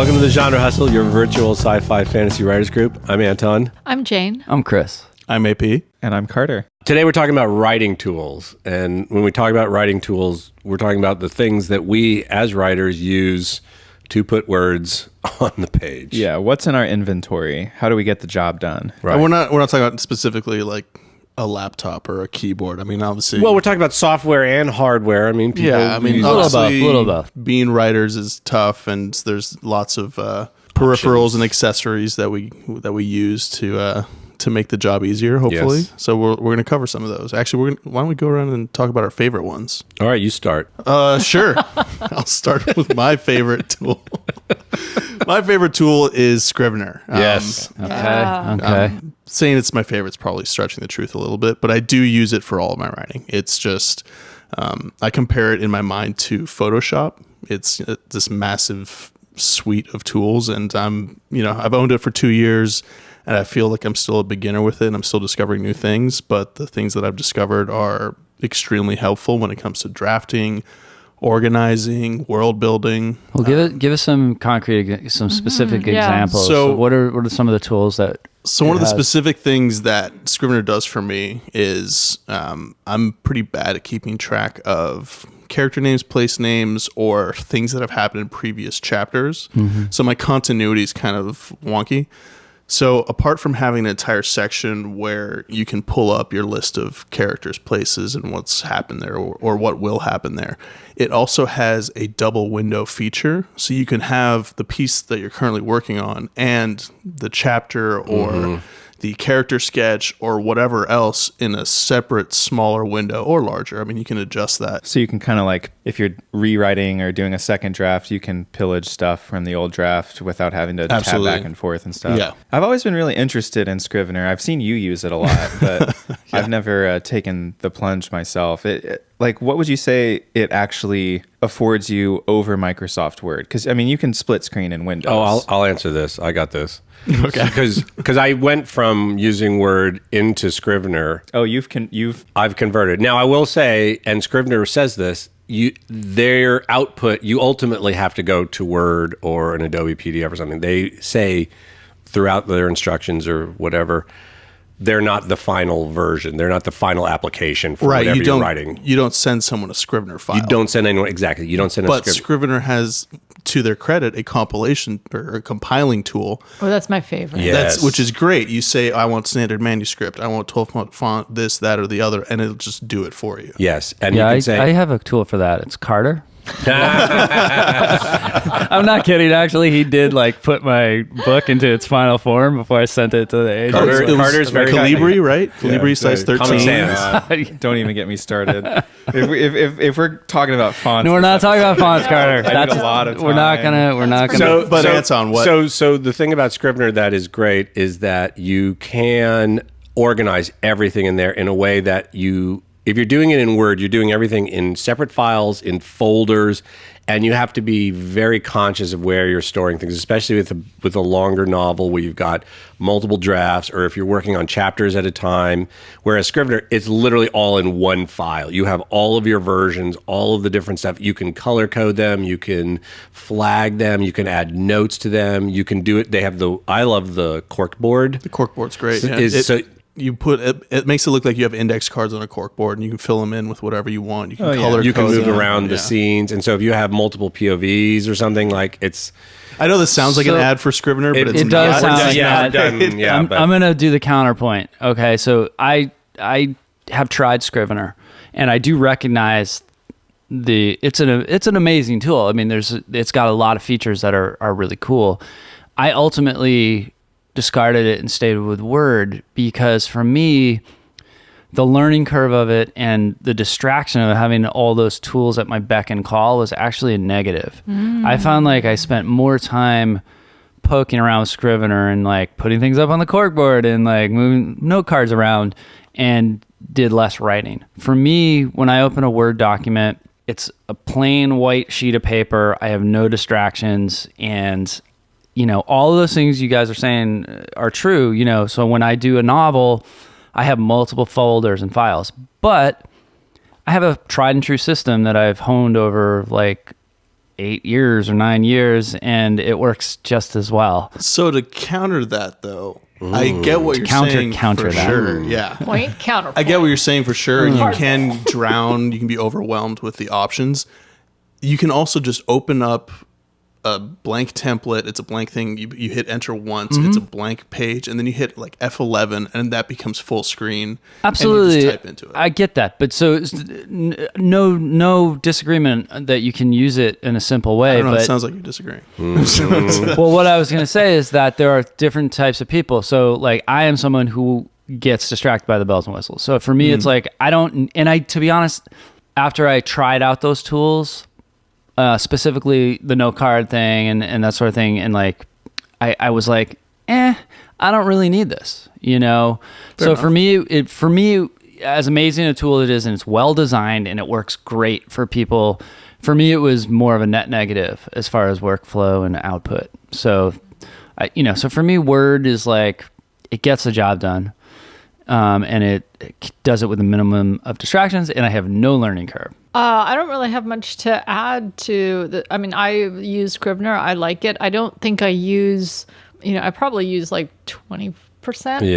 Welcome to the Genre Hustle, your virtual sci-fi fantasy writers group. I'm Anton. I'm Jane. I'm Chris. I'm AP. And I'm Carter. Today we're talking about writing tools. And when we talk about writing tools, we're talking about the things that we as writers use to put words on the page. Yeah, what's in our inventory? How do we get the job done? Right. And we're not talking about specifically like a laptop or a keyboard. I mean, obviously. Well, we're talking about software and hardware. I mean, people use obviously, a little both. Being writers is tough, and there's lots of peripherals and accessories that we use to make the job easier. Hopefully, Yes. So we're going to cover some of those. Actually, why don't we go around and talk about our favorite ones? All right, you start. Sure. I'll start with my favorite tool. My favorite tool is Scrivener. Yes. Okay. Saying it's my favorite is probably stretching the truth a little bit, but I do use it for all of my writing. It's just, I compare it in my mind to Photoshop. It's this massive suite of tools, and I've owned it for 2 years, and I feel like I'm still a beginner with it, and I'm still discovering new things, but the things that I've discovered are extremely helpful when it comes to drafting, organizing, world building. Well, give us some concrete, some specific examples. So what are some of the tools that? So one of the specific things that Scrivener does for me is I'm pretty bad at keeping track of character names, place names, or things that have happened in previous chapters. Mm-hmm. So my continuity is kind of wonky. So apart from having an entire section where you can pull up your list of characters, places, and what's happened there or what will happen there, it also has a double window feature. So you can have the piece that you're currently working on and the chapter or the character sketch or whatever else in a separate, smaller window or larger. I mean, you can adjust that. So you can kind of like, if you're rewriting or doing a second draft, you can pillage stuff from the old draft without having to tab back and forth and stuff. Yeah. I've always been really interested in Scrivener. I've seen you use it a lot, but I've never taken the plunge myself. Like, what would you say it actually affords you over Microsoft Word? Because, I mean, you can split screen in Windows. Oh, I'll answer this. I got this. Okay. Because I went from using Word into Scrivener. Oh, I've converted. Now, I will say, and Scrivener says this, their output, you ultimately have to go to Word or an Adobe PDF or something. They say throughout their instructions or whatever, they're not the final version. They're not the final application for whatever you're writing. You don't send someone a Scrivener file. You don't send anyone, exactly. You don't send a But Scrivener. Scrivener has, to their credit, a compilation or a compiling tool. Oh, that's my favorite. Yes. Which is great. You say, I want standard manuscript. I want 12-point font, this, that, or the other, and it'll just do it for you. Yes. And Yeah, you can say... I have a tool for that. It's Carter. I'm not kidding. Actually, he did like put my book into its final form before I sent it to the agent. Carter's very Calibri, right? Calibri size 13. Common Sans. Don't even get me started. If we're talking about fonts, No, we're not talking about fonts, Carter. I need a lot of time. We're not gonna. But Anton, what? So the thing about Scrivener that is great is that you can organize everything in there in a way that if you're doing it in Word, you're doing everything in separate files, in folders, and you have to be very conscious of where you're storing things, especially with a longer novel where you've got multiple drafts, or if you're working on chapters at a time. Whereas Scrivener, it's literally all in one file. You have all of your versions, all of the different stuff. You can color code them, you can flag them, you can add notes to them. You can do it. I love the corkboard. The corkboard's great. You put it makes it look like you have index cards on a corkboard, and you can fill them in with whatever you want. You can color You can code move them. around the scenes, and so if you have multiple POVs or something, like it's. I know this sounds like an ad for Scrivener, but it's it does not. sound like that. I'm going to do the counterpoint. Okay, so I have tried Scrivener, and I do recognize it's an amazing tool. I mean, it's got a lot of features that are really cool. I ultimately discarded it and stayed with Word because for me, the learning curve of it and the distraction of having all those tools at my beck and call was actually a negative. I found like I spent more time poking around with Scrivener and like putting things up on the corkboard and like moving note cards around and did less writing. For me, when I open a Word document, it's a plain white sheet of paper. I have no distractions, and all of those things you guys are saying are true, so when I do a novel, I have multiple folders and files, but I have a tried and true system that I've honed over like 8 years or 9 years, and it works just as well. So to counter that, though, I get what you're saying counter for that. sure. Yeah. Counterpoint. I get what you're saying for sure. You can drown. You can be overwhelmed with the options. You can also just open up a blank template. It's a blank thing. You hit enter once. It's a blank page, and then you hit like F11, and that becomes full screen. Absolutely, and you just type into it. I get that, but so no disagreement that you can use it in a simple way. I don't know. But It sounds like you're disagreeing. well, what I was going to say is that there are different types of people. So, like, I am someone who gets distracted by the bells and whistles. So for me, it's like I don't. And I, to be honest, after I tried out those tools. Specifically the note card thing and that sort of thing. And like, I was like, I don't really need this, you know? Fair enough. For me, as amazing a tool it is, and it's well designed and it works great for people. For me, it was more of a net negative as far as workflow and output. So, so for me, Word is like, it gets the job done. And it does it with a minimum of distractions, and I have no learning curve. I don't really have much to add to I use Scrivener. I like it. I don't think I use, I probably use like 20%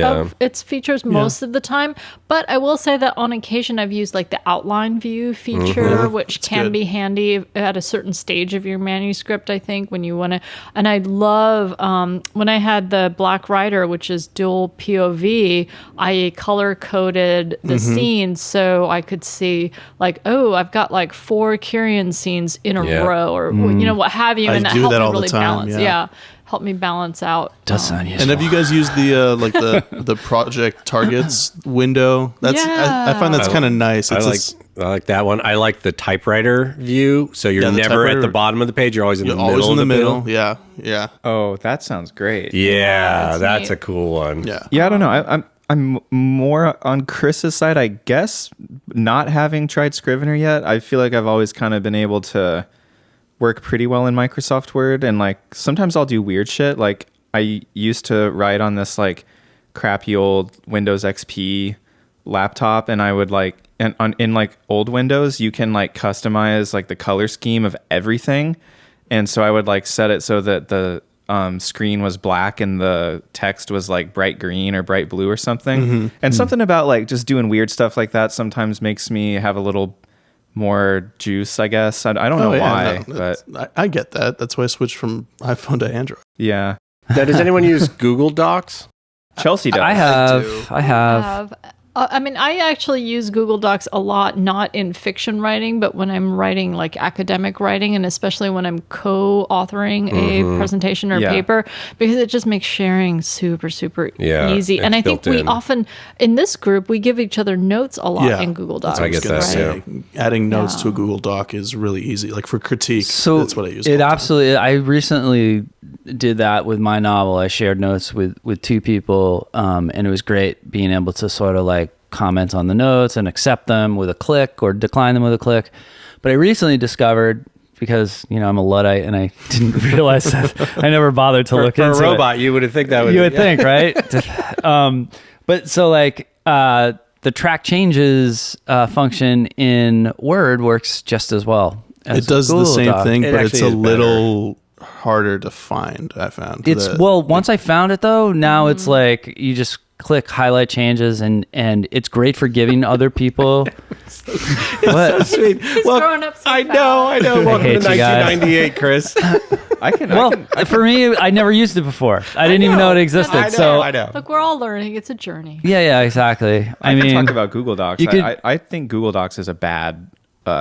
of its features most of the time. But I will say that on occasion I've used like the outline view feature, which can be handy at a certain stage of your manuscript, I think, when you want to. And I love, when I had the Black Writer, which is dual POV, I color coded the scenes so I could see like, oh, I've got like 4 Kyrian scenes in a row or, what have you. And I that do helped that me all really the time, balance. Help me balance out. Does sound useful. And have you guys used the like the project targets window? That's I find that's kind of nice. I like that one. I like the typewriter view. So you're never at the bottom of the page. You're always in the middle. Always in the middle. Yeah. Oh, that sounds great. Yeah, that's neat. a cool one. Yeah, I don't know. I'm more on Chris's side, I guess. Not having tried Scrivener yet, I feel like I've always kind of been able to work pretty well in Microsoft Word, and like sometimes I'll do weird shit. Like I used to write on this like crappy old Windows XP laptop, and I would like in like old Windows you can like customize like the color scheme of everything, and so I would like set it so that the screen was black and the text was like bright green or bright blue or something. And something about like just doing weird stuff like that sometimes makes me have a little more juice, I guess. I don't know why, but I get that. That's why I switched from iPhone to Android. Yeah. Now, does anyone use Google Docs? Chelsea does. I have. I actually use Google Docs a lot, not in fiction writing, but when I'm writing like academic writing, and especially when I'm co-authoring a presentation or paper, because it just makes sharing super, super easy. And I think we often, in this group, we give each other notes a lot in Google Docs. I get that, Adding notes to a Google Doc is really easy. Like for critique, that's what I use. I recently did that with my novel. I shared notes with 2 people, and it was great being able to sort of like comment on the notes and accept them with a click or decline them with a click. But I recently discovered, because I'm a Luddite and I didn't realize that, I never bothered to look into it. For a robot, you would think that would. You would think, right? But so like the track changes function in Word works just as well. It does the same thing, but it's a little harder to find, I found. Once I found it though, now it's like you just click highlight changes and it's great for giving other people. What? So sweet. Growing up so I know. Welcome to 1998, Chris. For me, I never used it before. I didn't even know it existed. I know. Look, we're all learning. It's a journey. Yeah, exactly. I mean, talk about Google Docs. I think Google Docs is a bad thing.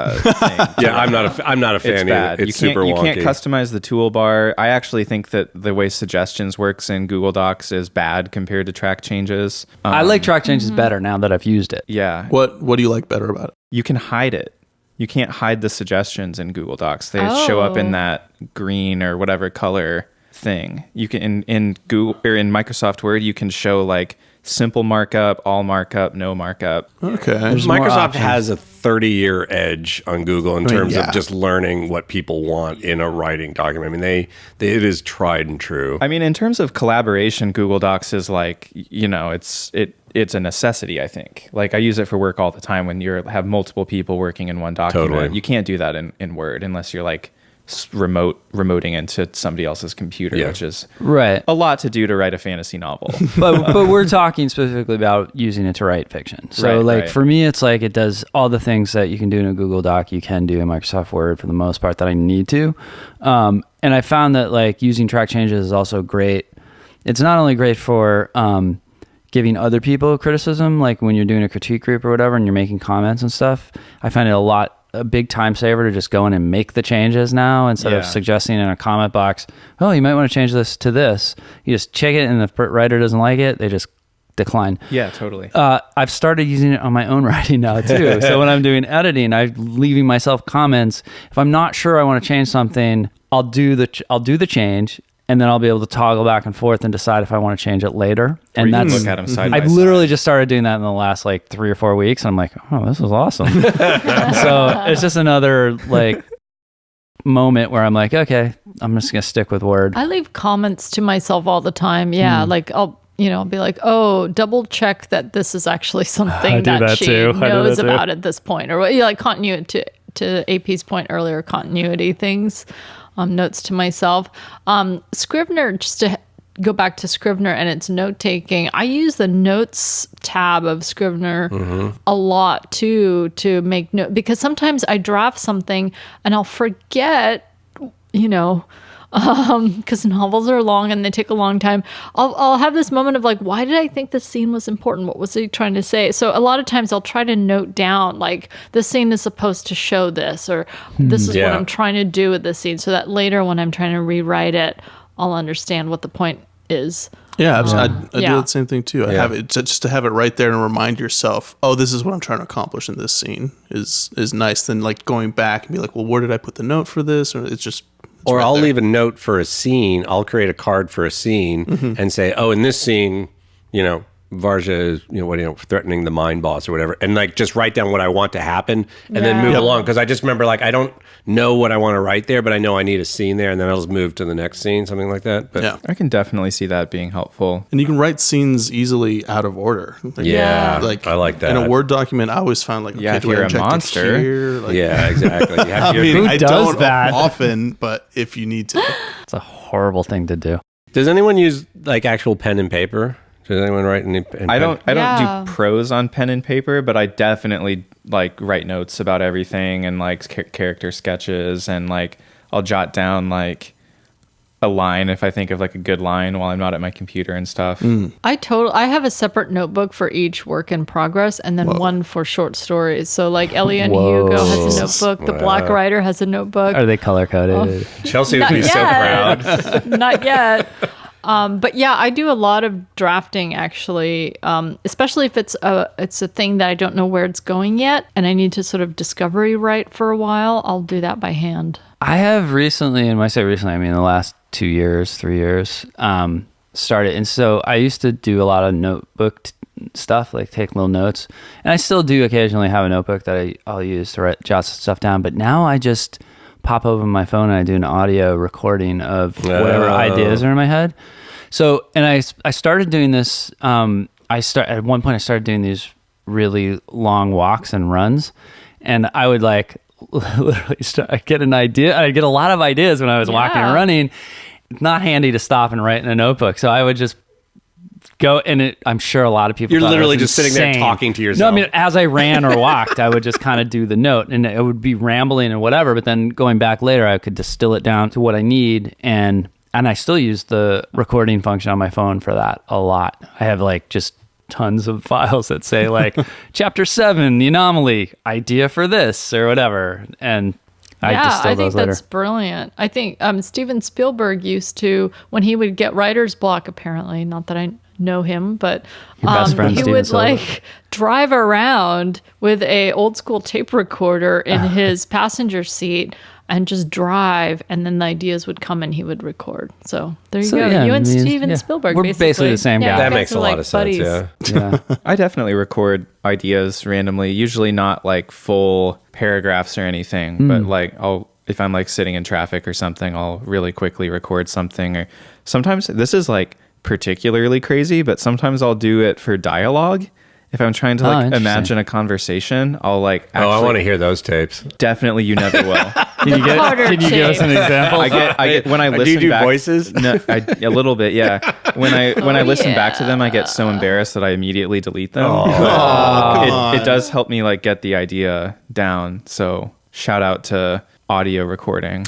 Yeah, I'm not a fan. It's bad. It's super wonky. You can't customize the toolbar. I actually think that the way suggestions works in Google Docs is bad compared to track changes. I like track changes better now that I've used it. Yeah. What do you like better about it? You can hide it. You can't hide the suggestions in Google Docs. They show up in that green or whatever color thing. You can in Google or in Microsoft Word, you can show like simple markup, all markup, no markup. Okay. Microsoft has a 30-year edge on Google in terms of just learning what people want in a writing document. I mean, it is tried and true. I mean, in terms of collaboration, Google Docs is like, it's a necessity, I think. Like I use it for work all the time when you have multiple people working in one document. Totally. You can't do that in Word unless you're like remoting into somebody else's computer, which is right. a lot to do to write a fantasy novel. but we're talking specifically about using it to write fiction. So for me, it's like it does all the things that you can do in a Google Doc, you can do in Microsoft Word for the most part that I need to. And I found that like using track changes is also great. It's not only great for giving other people criticism, like when you're doing a critique group or whatever and you're making comments and stuff. I find it a big time saver to just go in and make the changes now instead of suggesting in a comment box, oh, you might want to change this to this. You just check it, and if the writer doesn't like it, they just decline. Yeah, totally. I've started using it on my own writing now too. So when I'm doing editing, I'm leaving myself comments. If I'm not sure I want to change something, I'll do the change, and then I'll be able to toggle back and forth and decide if I want to change it later. And that's look at them side by I've side. literally just started doing that in the last like 3 or 4 weeks. And I'm like, oh, this is awesome. So it's just another like moment where I'm like, okay, I'm just gonna stick with Word. I leave comments to myself all the time. Yeah, like I'll be like, oh, double check that this is actually something that she knows about at this point, or like continuity to AP's point earlier, continuity things. Notes to myself. Scrivener, just to go back to Scrivener and its note taking, I use the notes tab of Scrivener a lot too, to make note, because sometimes I draft something and I'll forget, because novels are long and they take a long time. I'll have this moment of like, why did I think this scene was important? What was he trying to say? So a lot of times I'll try to note down like, this scene is supposed to show this, or this is what I'm trying to do with this scene, so that later when I'm trying to rewrite it, I'll understand what the point is. Yeah, I do the same thing too. I have it just to have it right there and remind yourself, oh, this is what I'm trying to accomplish in this scene is nice than like going back and be like, well, where did I put the note for this? Or it's just... Or I'll leave a note for a scene. I'll create a card for a scene and say, oh, in this scene, Varja is, threatening the mind boss or whatever. And like, just write down what I want to happen and then move along. Cause I just remember like, I don't know what I want to write there, but I know I need a scene there, and then I'll just move to the next scene, something like that. But I can definitely see that being helpful. And you can write scenes easily out of order. Like I like that. In a Word document, I always find like, if you're a monster. Exactly. You have I don't that often, but if you need to. It's a horrible thing to do. Does anyone use like actual pen and paper? Does anyone write any pen? I don't do prose on pen and paper, but I definitely like write notes about everything and like character sketches, and like I'll jot down like a line if I think of like a good line while I'm not at my computer and stuff. I have a separate notebook for each work in progress, and then one for short stories. So like Ellie and Hugo has a notebook. The Black Writer has a notebook. Are they color coded? Chelsea would be so proud. Not yet. But yeah, I do a lot of drafting actually, especially if it's a thing that I don't know where it's going yet, and I need to sort of discovery write for a while. I'll do that by hand. I have recently, and when I say recently, I mean the last 2 years, 3 years, started. And so I used to do a lot of notebook stuff, like take little notes. And I still do occasionally have a notebook that I'll use to jot stuff down. But now I just pop open my phone and I do an audio recording of whatever ideas are in my head. So, and I started doing this. At one point I started doing these really long walks and runs, and I would like literally get an idea. I'd get a lot of ideas when I was walking and running. It's not handy to stop and write in a notebook, so I would just go, and I'm sure a lot of people. You're literally just sitting there talking to yourself. No, I mean, as I ran or walked, I would just kind of do the note, and it would be rambling and whatever. But then going back later, I could distill it down to what I need, and I still use the recording function on my phone for that a lot. I have like just tons of files that say like Chapter 7, the anomaly, idea for this or whatever, and I think that's brilliant. I think Steven Spielberg used to, when he would get writer's block, apparently, not that I know him, but he would like drive around with a old school tape recorder in his passenger seat and just drive, and then the ideas would come and he would record. So there you go. Yeah, you and Steven Spielberg, we're basically the same guy. That makes a lot of sense. Yeah. I definitely record ideas randomly, usually not like full paragraphs or anything, but like if I'm like sitting in traffic or something, I'll really quickly record something. Or sometimes this is like particularly crazy, but sometimes I'll do it for dialogue. If I'm trying to like imagine a conversation, I'll like. Actually, I want to hear those tapes. Definitely, you never will. Can you give us an example? I get when I listen. Do you do back, voices? No, a little bit, yeah. When I listen back to them, I get so embarrassed that I immediately delete them. It does help me like get the idea down. So shout out to audio recording.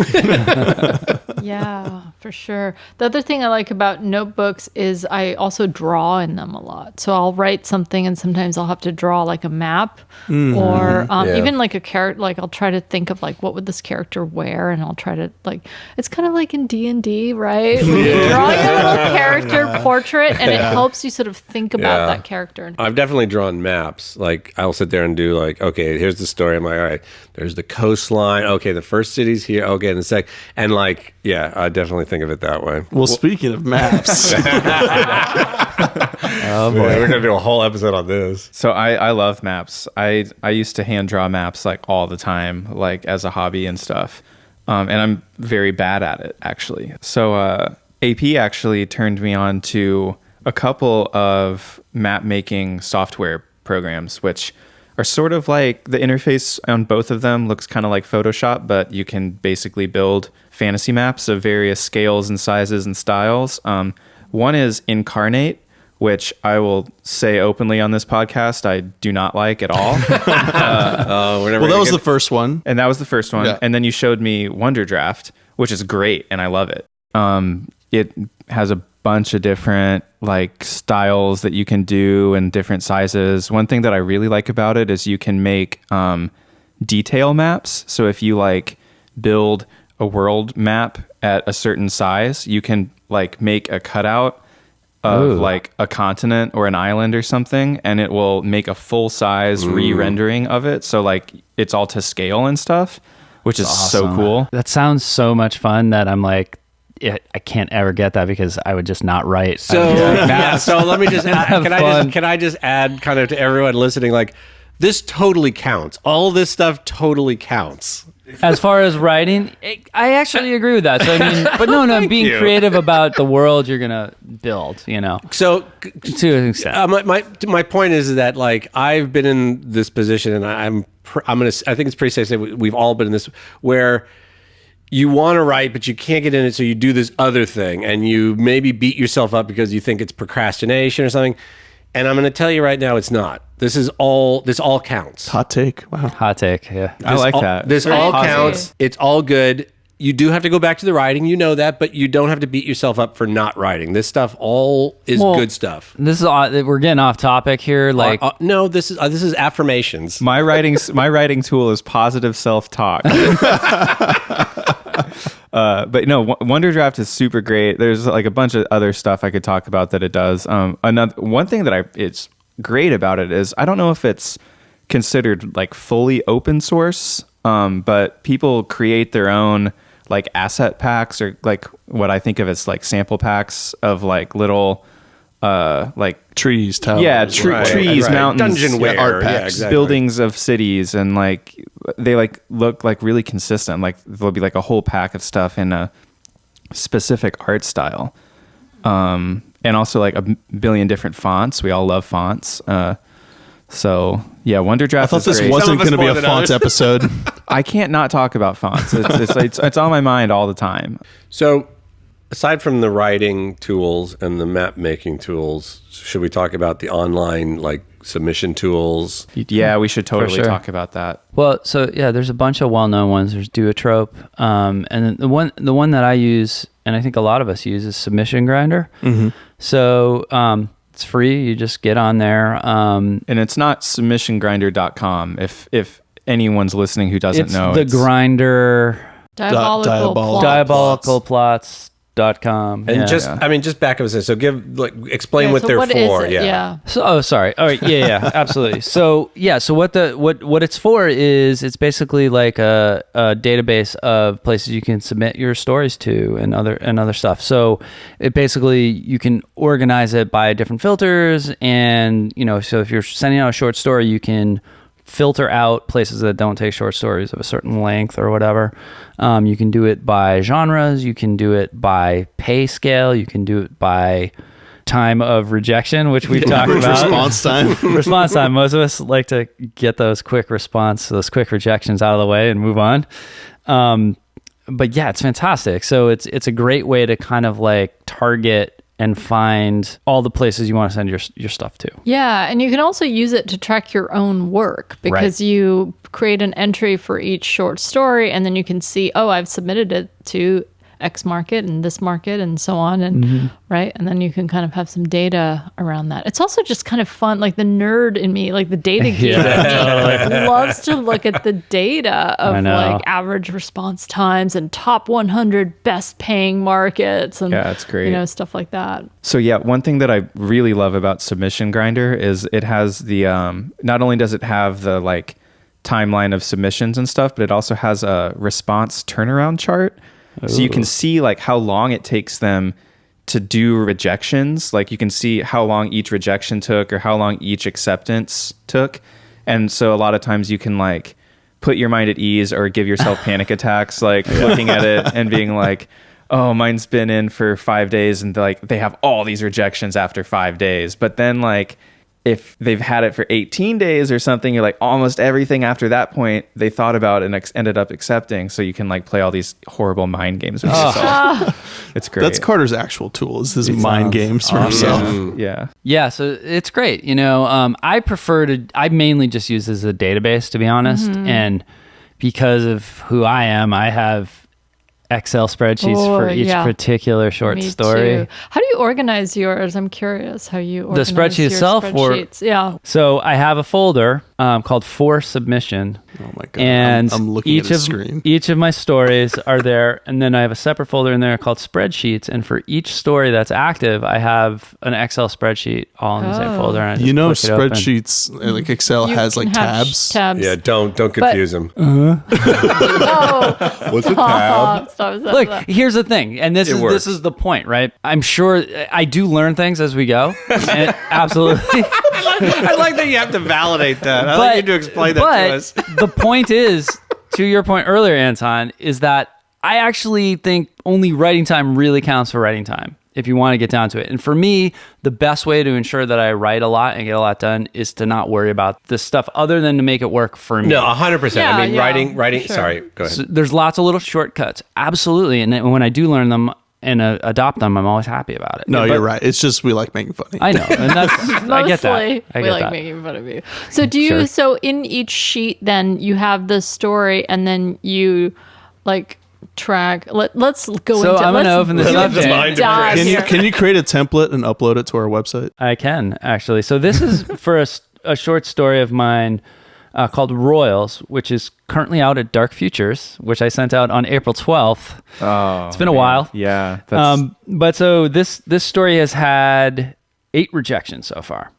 Yeah, for sure. The other thing I like about notebooks is I also draw in them a lot. So I'll write something and sometimes I'll have to draw like a map or even like a character. Like I'll try to think of like, what would this character wear? And I'll try to like, it's kind of like in D&D, right? When you draw your little character portrait and it helps you sort of think about that character. I've definitely drawn maps. Like I'll sit there and do like, okay, here's the story. I'm like, all right, there's the coastline. Okay, the first city's here. Okay, and the sec. And like, yeah, I definitely think of it that way. Well, speaking of maps. Oh boy, we're gonna do a whole episode on this. So I love maps. I used to hand draw maps like all the time, like as a hobby and stuff. And I'm very bad at it actually. So AP actually turned me on to a couple of map making software programs, which are sort of like the interface on both of them looks kind of like Photoshop, but you can basically build fantasy maps of various scales and sizes and styles. One is Inkarnate, which I will say openly on this podcast, I do not like at all. Well, that was the first one. And that was the first one. Yeah. And then you showed me Wonderdraft, which is great, and I love it. It has a bunch of different like styles that you can do and different sizes. One thing that I really like about it is you can make detail maps. So if you like build a world map at a certain size, you can like make a cutout of like a continent or an island or something, and it will make a full size re-rendering of it. So like it's all to scale and stuff, which is awesome. So cool. That sounds so much fun that I'm like, I can't ever get that because I would just not write. So so let me just add, can I just add kind of to everyone listening, like this totally counts. All this stuff totally counts. As far as writing, I actually agree with that. So I mean, but no, being creative about the world you're gonna build, you know. So to an extent, my point is that like I've been in this position, and I think it's pretty safe to say we've all been in this where you want to write, but you can't get in it, so you do this other thing, and you maybe beat yourself up because you think it's procrastination or something. And I'm going to tell you right now, it's not. This all counts. Hot take. Wow. Hot take. Yeah. I like that. This all counts. It's all good. You do have to go back to the writing, you know that, but you don't have to beat yourself up for not writing. This stuff all is good stuff. This is we're getting off topic here. Like no, this is affirmations. My writing tool is positive self-talk. But no, Wonderdraft is super great. There's like a bunch of other stuff I could talk about that it does. One thing that it's great about it is I don't know if it's considered like fully open source, but people create their own like asset packs, or like what I think of as like sample packs of like little like trees, towers, trees, mountains, dungeonware, art packs, exactly. Buildings of cities, and like they like look like really consistent. Like there'll be like a whole pack of stuff in a specific art style, and also like a billion different fonts. We all love fonts. So yeah, Wonderdraft. I thought this wasn't going to be a fonts episode. I can't not talk about fonts. It's on my mind all the time. So, aside from the writing tools and the map making tools, should we talk about the online like submission tools? Yeah, we should totally talk about that. Well, so yeah, there's a bunch of well-known ones. There's Duotrope, and then the one that I use, and I think a lot of us use, is Submission Grinder. Mm-hmm. So it's free. You just get on there, and it's not submissiongrinder.com. If anyone's listening who doesn't know, it's the grinder. Diabolicalplots. diabolicalplots.com. And just back up a second. So explain what they're for. Yeah. So sorry. All right. Yeah, absolutely. So what it's for is it's basically like a database of places you can submit your stories to and other stuff. So it basically, you can organize it by different filters, and so if you're sending out a short story, you can filter out places that don't take short stories of a certain length or whatever. You can do it by genres. You can do it by pay scale. You can do it by time of rejection, which we've talked about. Response time. Response time. Most of us like to get those quick rejections out of the way and move on. But yeah, it's fantastic. So it's a great way to kind of like target and find all the places you want to send your stuff to. Yeah, and you can also use it to track your own work because you create an entry for each short story, and then you can see, oh, I've submitted it to X market and this market and so on, and right, and then you can kind of have some data around that. It's also just kind of fun, like the nerd in me, like the data geek in me, loves to look at the data of like average response times and top 100 best paying markets, and yeah, it's great. Stuff like that. So yeah, one thing that I really love about Submission Grinder is it has the not only does it have the like timeline of submissions and stuff, but it also has a response turnaround chart. So you can see like how long it takes them to do rejections. Like you can see how long each rejection took or how long each acceptance took. And so a lot of times you can like put your mind at ease or give yourself panic attacks, like looking at it and being like, oh, mine's been in for 5 days and like they have all these rejections after 5 days. But then like if they've had it for 18 days or something, you're like almost everything after that point they thought about and ended up accepting. So you can like play all these horrible mind games with yourself. It's great. That's Carter's actual tool, is his mind games for himself. Yeah. So it's great. I mainly just use it as a database, to be honest. And because of who I am, I have Excel spreadsheets for each particular short story. Too. How do you organize yours? I'm curious how you organize the spreadsheet itself. Yeah. So I have a folder called For Submission. Oh my God. And I'm looking at the screen. Each of my stories are there. And then I have a separate folder in there called Spreadsheets. And for each story that's active, I have an Excel spreadsheet all in the same folder. And Spreadsheets, like Excel has like tabs. Yeah, don't confuse them. What's a tab? Look, here's the thing. And this is the point, right? I'm sure I do learn things as we go. And absolutely. I like that you have to validate that. I like you to explain that to us. The point is, to your point earlier, Anton, is that I actually think only writing time really counts for writing time, if you want to get down to it. And for me, the best way to ensure that I write a lot and get a lot done is to not worry about this stuff other than to make it work for me. No, 100%. Yeah, I mean, writing. Sure. Sorry, go ahead. So there's lots of little shortcuts. Absolutely. And when I do learn them and adopt them, I'm always happy about it. No, you're right. It's just we like making fun of you. I know. And that's, I get that. We like making fun of you. So do you, so in each sheet, then you have the story and then you like track. Let's go into it. So I'm going to open this up. Can you create a template and upload it to our website? I can, actually. So this is for a short story of mine called Royals, which is currently out at Dark Futures, which I sent out on April 12th. Oh, it's been a while. Yeah. But so this story has had 8 rejections so far.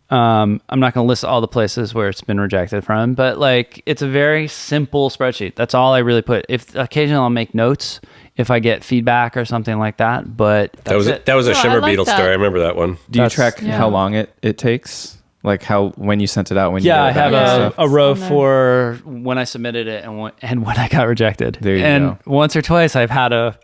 I'm not going to list all the places where it's been rejected from, but like it's a very simple spreadsheet. That's all I really put. If occasionally I'll make notes if I get feedback or something like that, but that was a Shimmer Beetle story. I remember that one. Do you track how long it takes? Like when you sent it out? I have a row for when I submitted it and when I got rejected. There you go. Once or twice I've had a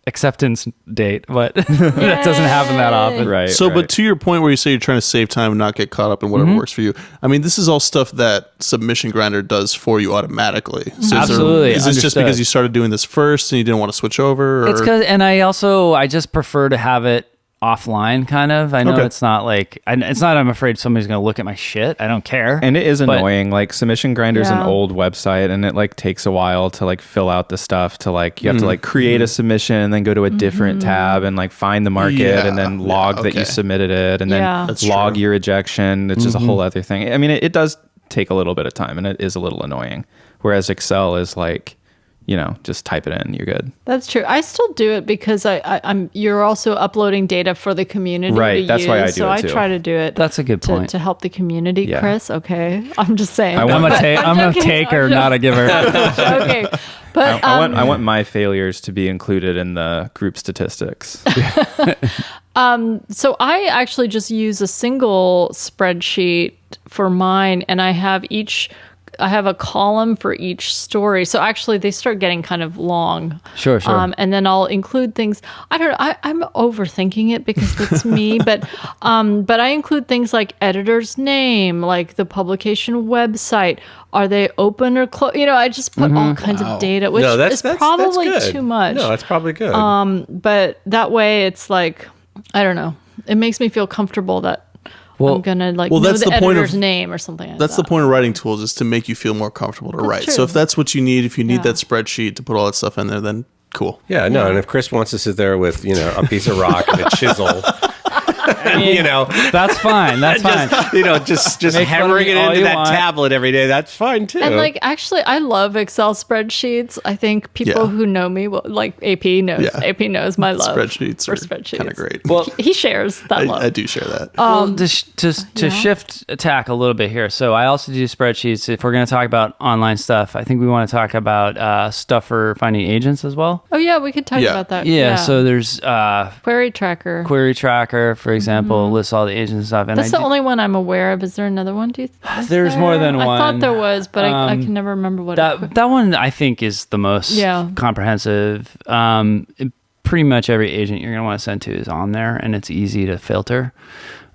acceptance date, but that doesn't happen that often. Right. So, but to your point where you say you're trying to save time and not get caught up in whatever works for you, I mean, this is all stuff that Submission Grinder does for you automatically. So absolutely. Is this just because you started doing this first and you didn't want to switch over? Or? It's because, and I just prefer to have it offline, kind of. I know it's not like I'm afraid somebody's gonna look at my shit. I don't care. And it is annoying. Like Submission Grinder is an old website, and it like takes a while to like fill out the stuff. To like you have to like create a submission, and then go to a different tab and like find the market, and then log that you submitted it, and then log your rejection. It's just a whole other thing. I mean, it does take a little bit of time, and it is a little annoying. Whereas Excel is like, just type it in, you're good. That's true. I still do it because you're also uploading data for the community to that's use. why I do so it too. I try to do it. That's a good point. To help the community, Chris. Okay. I'm just saying. I'm a taker, not a giver. Okay. But I want my failures to be included in the group statistics. So I actually just use a single spreadsheet for mine, and I have each have a column for each story. So actually they start getting kind of long. Sure. And then I'll include things. I don't know. I'm overthinking it because that's me, but I include things like editor's name, like the publication website. Are they open or closed? I just put all kinds of data, which is probably too much. No, that's probably good. But that way it's like, I don't know. It makes me feel comfortable that I'm gonna know that's the the point editor's of, name or something like that's that. the point of writing tools, is to make you feel more comfortable to write. true. So if that's what you need, if you need that spreadsheet to put all that stuff in there, then cool. Yeah, no, and if Chris wants to sit there with, a piece of rock and a chisel, that's fine. That's fine. Just hammering it into that tablet every day, that's fine too. And actually, I love Excel spreadsheets. I think people who know me, like AP knows. Yeah. AP knows my love Spreadsheets for spreadsheets. kind of great. Well, he shares that love. I do share that. Well, to shift attack a little bit here. So I also do spreadsheets. If we're going to talk about online stuff, I think we want to talk about stuff for finding agents as well. Oh yeah, we could talk about that. Yeah. So there's Query Tracker. Query Tracker, for example, lists all the agents and stuff. And That's the only one I'm aware of. Is there another one? Do you There's more than one. I thought there was, but I can never remember what that one I think is the most comprehensive. Pretty much every agent you're going to want to send to is on there, and it's easy to filter.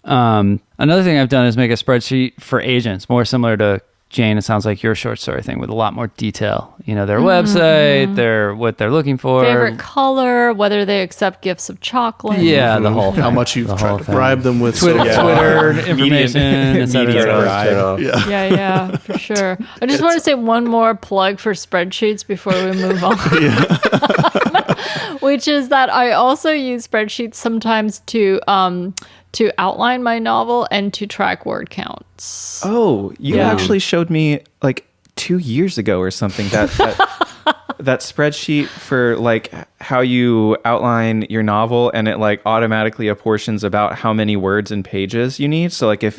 Another thing I've done is make a spreadsheet for agents, more similar to Jane. It sounds like your short story thing, with a lot more detail. Their website, what they're looking for, favorite color, whether they accept gifts of chocolate. Yeah, the whole thing. How much you've tried to bribe them with Twitter information, etc. Yeah, for sure. I just want to say one more plug for spreadsheets before we move on. Which is that I also use spreadsheets sometimes to outline my novel and to track word counts. Oh, you actually showed me like 2 years ago or something that spreadsheet for like how you outline your novel, and it like automatically apportions about how many words and pages you need. So like if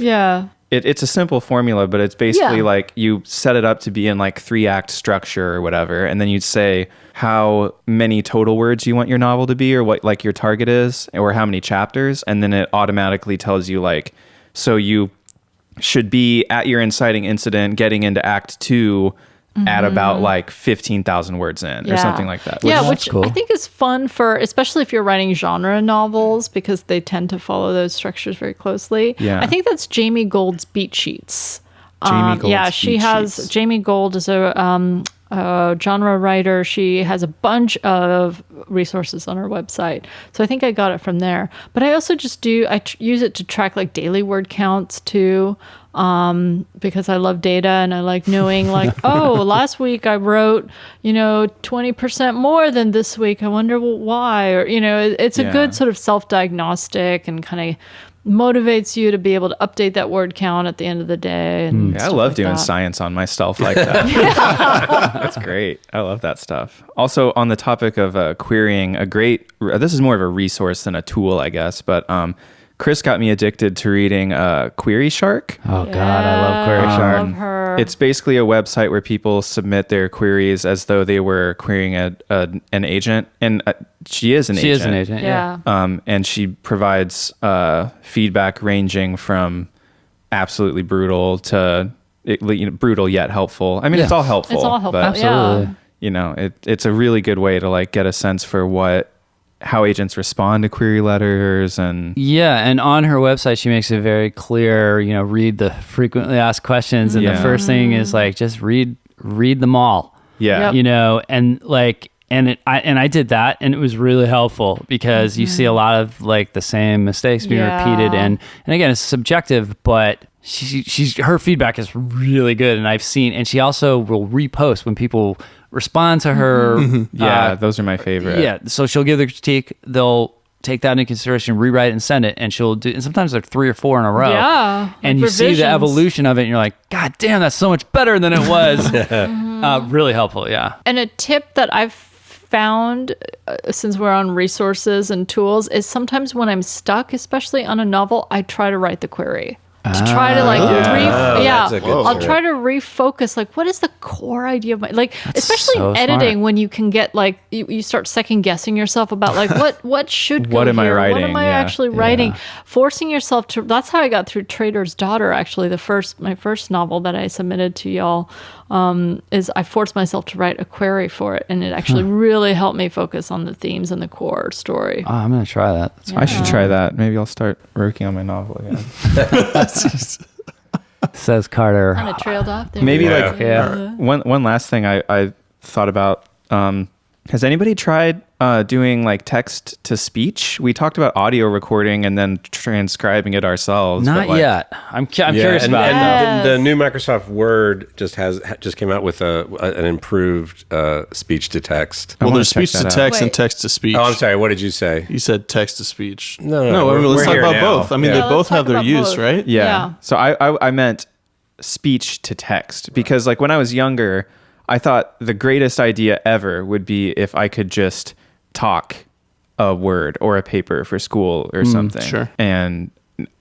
it's a simple formula, but it's basically like you set it up to be in like 3-act structure or whatever, and then you'd say how many total words you want your novel to be, or what like your target is, or how many chapters, and then it automatically tells you like, so you should be at your inciting incident getting into Act 2 at about like 15,000 words in or something like that. Which cool. I think is fun for, especially if you're writing genre novels, because they tend to follow those structures very closely. Yeah. I think that's Jamie Gold's Beat Sheets. Jamie Gold is a genre writer. She has a bunch of resources on her website. So I think I got it from there. But I also just use it to track like daily word counts too. Because I love data and I like knowing like, last week I wrote, 20% more than this week. I wonder why, or, it's a good sort of self-diagnostic and kind of motivates you to be able to update that word count at the end of the day. And I love doing science on myself like that. That's great. I love that stuff. Also, on the topic of querying, this is more of a resource than a tool, I guess, but Chris got me addicted to reading Query Shark. Oh God, I love Query Shark. I love her. It's basically a website where people submit their queries as though they were querying an agent, and she is an agent. She is an agent. Yeah. And she provides feedback ranging from absolutely brutal to brutal yet helpful. I mean, it's all helpful. It's all helpful. But, absolutely. It's a really good way to like get a sense for how agents respond to query letters. And on her website she makes it very clear, read the frequently asked questions, and the first thing is like just read them all. And like I did that, and it was really helpful because you see a lot of like the same mistakes being repeated, and again, it's subjective, but her feedback is really good, and she also will repost when people respond to her. Those are my favorite. So she'll give the critique, they'll take that into consideration, rewrite it, and send it, and she'll do, and sometimes they're 3 or 4 in a row. And you see the evolution of it, and you're like, God damn, that's so much better than it was. Really helpful. And a tip that I've found since we're on resources and tools is sometimes when I'm stuck, especially on a novel, I try to write the query. to try to like that's a good I'll trick. try to refocus like what is the core idea of my like especially so in editing smart. when you can get like you start second guessing yourself about like what should go What am I here? What writing? am I Yeah. actually writing? Forcing yourself to that's how I got through Trader's Daughter actually my first novel that I submitted to y'all is I forced myself to write a query for it and it actually really helped me focus on the themes and the core story. Oh, I'm gonna try that. That's I should try that. Maybe I'll start working on my novel again. Says Carter. Kind of trailed off there. Maybe Yeah. like Yeah. one last thing I thought about. Has anybody tried doing like text to speech? We talked about audio recording and then transcribing it ourselves. Not but, like, yet. I'm curious about it. Yes. The new Microsoft Word just came out with an improved speech to text. I Well, wanna there's check speech to that out. text and Wait. text to speech. Oh, I'm sorry. What did you say? You said text to speech. No, I mean, let's we're talk here about now. both. I mean, Yeah. they Yeah, both let's talk have their about use, both. right? Yeah. Yeah. So I meant speech to text because like when I was younger, I thought the greatest idea ever would be if I could just talk a word or a paper for school or something. sure. And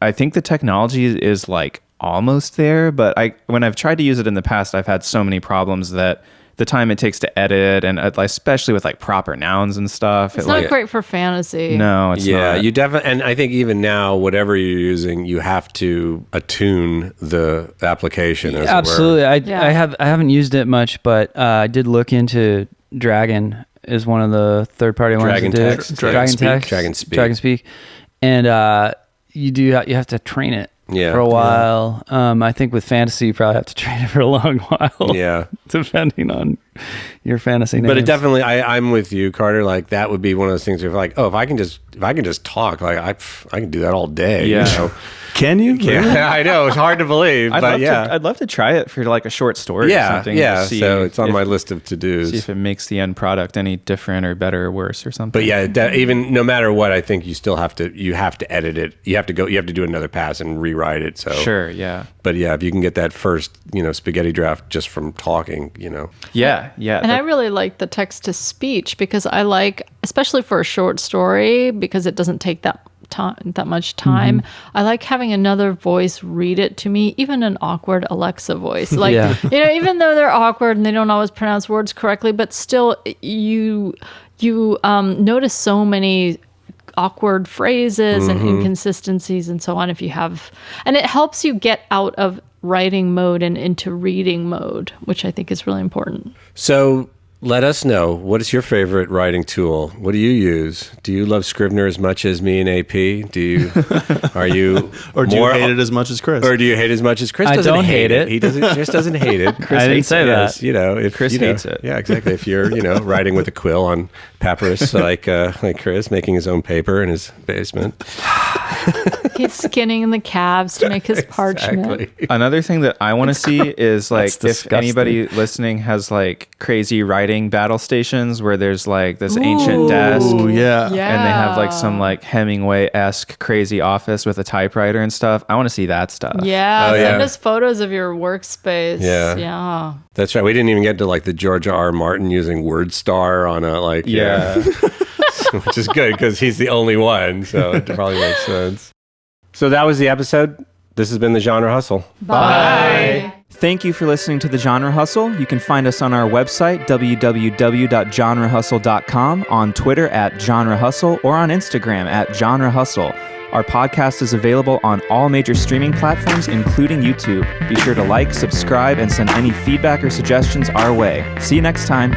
I think the technology is like almost there, but when I've tried to use it in the past, I've had so many problems that the time it takes to edit and especially with like proper nouns and stuff. It's not great for fantasy. No, it's Yeah, not. you definitely, and I think even now, whatever you're using, you have to attune the application. As Absolutely. It were. I haven't used it much, but I did look into Dragon is one of the third-party ones. Dragon to do it. Text. Dragon Speak. Text. Dragon Speak. Dragon Speak. And you have to train it Yeah. for a while. I think with fantasy, you probably have to train it for a long while. Yeah. Depending on your fantasy names. But it definitely, I'm with you, Carter. Like that would be one of those things where you're like, oh, if I can just talk, like I can do that all day. Yeah. You know? Can you? Yeah, I know. It's hard to believe, but yeah. I'd love to try it for like a short story or Yeah, something. yeah. to see So it's on if- my list of See to-dos. if it makes the end product any different or better or worse or something. But yeah, even no matter what, I think you still have to edit it. You have to do another pass and rewrite it. So Sure, yeah. But yeah, if you can get that first, spaghetti draft just from talking, Yeah. And I really like the text to speech because I like, especially for a short story, because it doesn't take that much time. I like having another voice read it to me, even an awkward Alexa voice. Like, Yeah. even though they're awkward and they don't always pronounce words correctly, but still you notice so many awkward phrases and inconsistencies and so on and it helps you get out of writing mode and into reading mode, which I think is really important. So let us know, what is your favorite writing tool? What do you use? Do you love Scrivener as much as me and AP? Are you Or do you more, hate it as much as Chris? or do you hate as much as Chris? I Doesn't don't hate it. He just doesn't hate it. Chris I didn't hates say it. that. Yes, if Chris hates it. Yeah, exactly. If you're writing with a quill on papyrus like Chris, making his own paper in his basement. He's skinning the calves to make his parchment. Exactly. Another thing that I want to see is like That's if disgusting. anybody listening has like crazy writing battle stations where there's like this ancient desk Oh, yeah. and they have like some like Hemingway-esque crazy office with a typewriter and stuff. I want to see that stuff. Yeah, Oh, send yeah. us photos of your workspace. Yeah. Yeah. That's right. We didn't even get to like the George R. Martin using WordStar on a which is good because he's the only one, so it probably makes sense. So that was the episode. This has been the Genre Hustle. Bye. Thank you for listening to The Genre Hustle. You can find us on our website, www.genrehustle.com, on Twitter @genrehustle, or on Instagram @genrehustle. Our podcast is available on all major streaming platforms, including YouTube. Be sure to like, subscribe, and send any feedback or suggestions our way. See you next time.